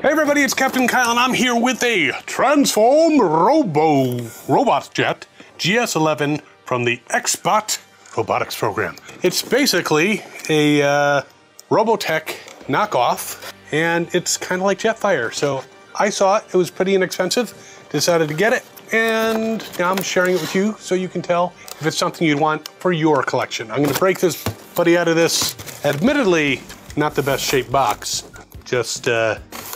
Hey everybody, it's Captain Kyle and I'm here with a Transform Robot Jet GS11 from the XBot Robotics Program. It's basically a Robotech knockoff, and it's kind of like Jetfire. So I saw it was pretty inexpensive, decided to get it, and now I'm sharing it with you so you can tell if it's something you'd want for your collection. I'm gonna break this buddy out of this, admittedly, not the best shaped box. Just,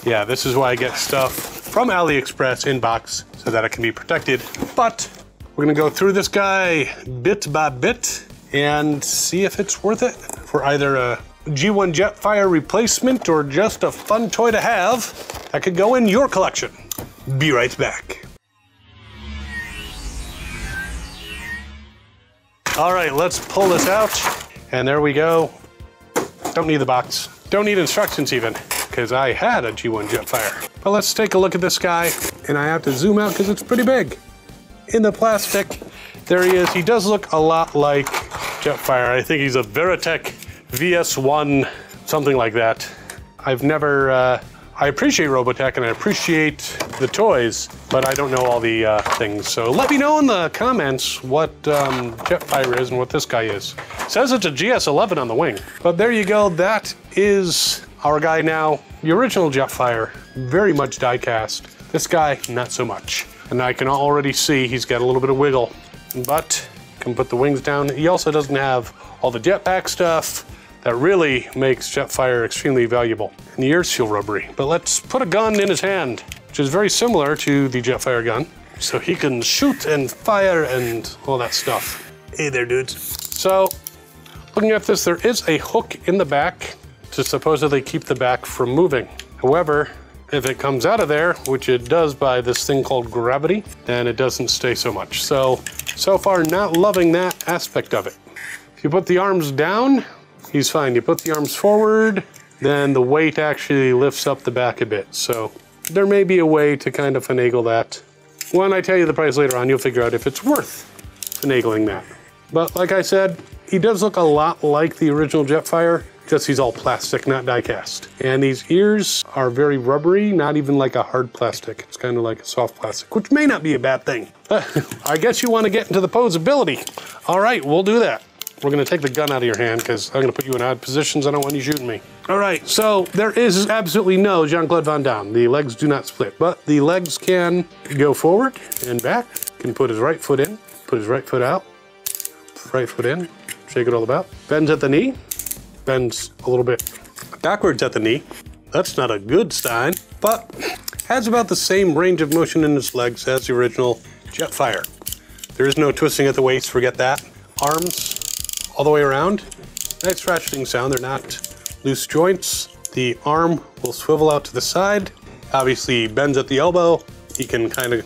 yeah, this is why I get stuff from AliExpress in box so that it can be protected. But we're gonna go through this guy bit by bit and see if it's worth it for either a G1 Jetfire replacement or just a fun toy to have that could go in your collection. Be right back. All right, let's pull this out. And there we go. Don't need the box. Don't need instructions even, because I had a G1 Jetfire. But let's take a look at this guy, and I have to zoom out because it's pretty big. In the plastic, there he is. He does look a lot like Jetfire. I think he's a Robotech VS1, something like that. I've never, I appreciate Robotech and I appreciate the toys, but I don't know all the things. So let me know in the comments what Jetfire is and what this guy is. It says it's a GS11 on the wing, but there you go. That is our guy now. The original Jetfire, very much die cast. This guy, not so much. And I can already see he's got a little bit of wiggle, but can put the wings down. He also doesn't have all the jetpack stuff that really makes Jetfire extremely valuable. And the ears feel rubbery. But let's put a gun in his hand, which is very similar to the Jetfire gun. So he can shoot and fire and all that stuff. Hey there, dudes. So, looking at this, there is a hook in the back to supposedly keep the back from moving. However, if it comes out of there, which it does by this thing called gravity, then it doesn't stay so much. So far not loving that aspect of it. If you put the arms down, he's fine. You put the arms forward, then the weight actually lifts up the back a bit. So there may be a way to kind of finagle that. When I tell you the price later on, you'll figure out if it's worth finagling that. But like I said, he does look a lot like the original Jetfire, just he's all plastic, not die cast. And these ears are very rubbery, not even like a hard plastic. It's kind of like a soft plastic, which may not be a bad thing. I guess you want to get into the posability. All right, we'll do that. We're gonna take the gun out of your hand because I'm gonna put you in odd positions. I don't want you shooting me. All right, so there is absolutely no Jean-Claude Van Damme. The legs do not split, but the legs can go forward and back. Can put his right foot in, put his right foot out, right foot in, shake it all about. Bends at the knee, bends a little bit backwards at the knee. That's not a good sign, but has about the same range of motion in his legs as the original Jetfire. There is no twisting at the waist, forget that. Arms all the way around. Nice ratcheting sound, they're not loose joints. The arm will swivel out to the side. Obviously he bends at the elbow. He can kind of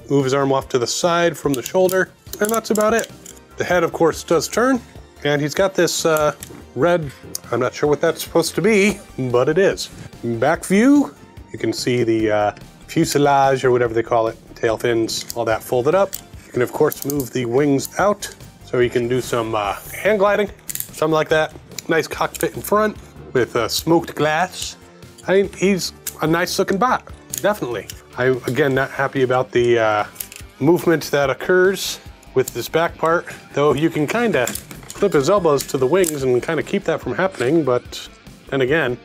move his arm off to the side from the shoulder, and that's about it. The head, of course, does turn, and he's got this red, I'm not sure what that's supposed to be, but it is. Back view, you can see the fuselage, or whatever they call it, tail fins, all that folded up. You can, of course, move the wings out, so you can do some hand gliding, something like that. Nice cockpit in front with smoked glass. I mean, he's a nice looking bot, definitely. I'm, again, not happy about the movement that occurs with this back part, though you can kind of clip his elbows to the wings and kind of keep that from happening, but then again,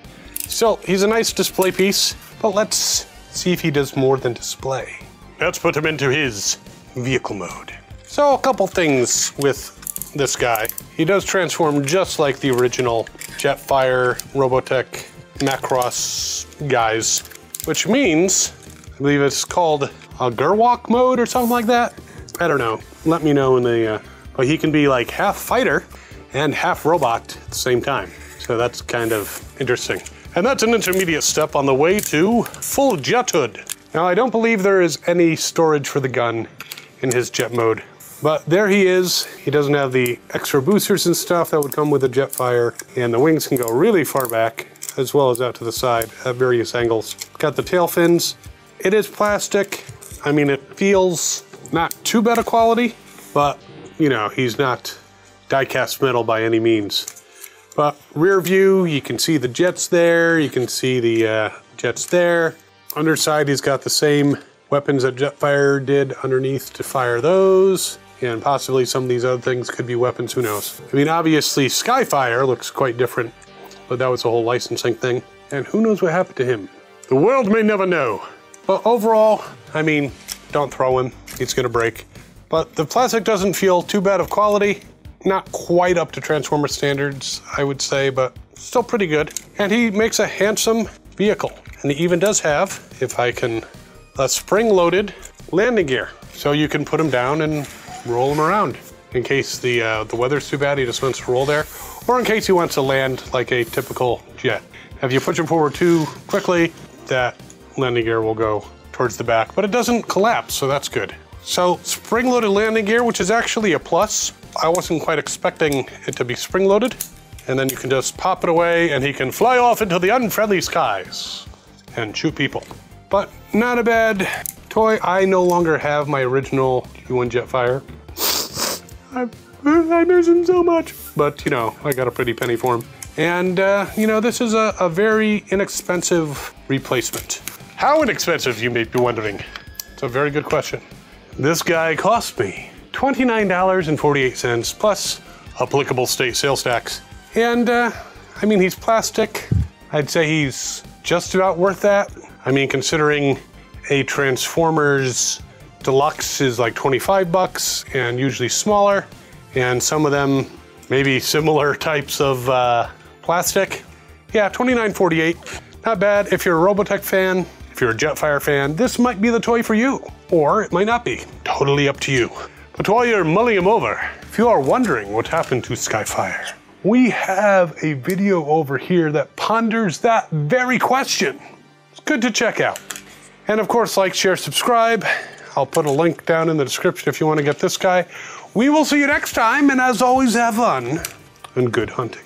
still, he's a nice display piece, but let's see if he does more than display. Let's put him into his vehicle mode. So a couple things with this guy. He does transform just like the original Jetfire, Robotech, Macross guys, which means, I believe it's called a Gerwalk mode or something like that. I don't know, let me know in the, but he can be like half fighter and half robot at the same time. So that's kind of interesting. And that's an intermediate step on the way to full jethood. Now I don't believe there is any storage for the gun in his jet mode. But there he is. He doesn't have the extra boosters and stuff that would come with a Jetfire, and the wings can go really far back as well as out to the side at various angles. Got the tail fins. It is plastic. I mean, it feels not too bad a quality, but you know, he's not die-cast metal by any means. But rear view, you can see the jets there. You can see the Jet's there. Underside, he's got the same weapons that Jetfire did underneath to fire those. And possibly some of these other things could be weapons, who knows. I mean, obviously Skyfire looks quite different, but that was a whole licensing thing. And who knows what happened to him? The world may never know. But overall, I mean, don't throw him, he's gonna break. But the plastic doesn't feel too bad of quality. Not quite up to Transformer standards, I would say, but still pretty good. And he makes a handsome vehicle. And he even does have, if I can, a spring-loaded landing gear. So you can put him down and roll him around. In case the weather's too bad, he just wants to roll there. Or in case he wants to land like a typical jet. If you push him forward too quickly, that landing gear will go towards the back, but it doesn't collapse, so that's good. So spring-loaded landing gear, which is actually a plus. I wasn't quite expecting it to be spring-loaded. And then you can just pop it away and he can fly off into the unfriendly skies and shoot people. But not a bad toy. I no longer have my original G1 Jetfire. I miss him so much. But you know, I got a pretty penny for him. And you know, this is a very inexpensive replacement. How inexpensive, you may be wondering? It's a very good question. This guy cost me $29.48 plus applicable state sales tax. And I mean, he's plastic. I'd say he's just about worth that. I mean, considering a Transformers Deluxe is like 25 bucks and usually smaller, and some of them maybe similar types of plastic. Yeah, $29.48, not bad. If you're a Robotech fan, if you're a Jetfire fan, this might be the toy for you, or it might not be. Totally up to you. But while you're mulling him over, if you are wondering what happened to Skyfire, we have a video over here that ponders that very question. It's good to check out. And of course, like, share, subscribe. I'll put a link down in the description if you want to get this guy. We will see you next time, and as always, have fun and good hunting.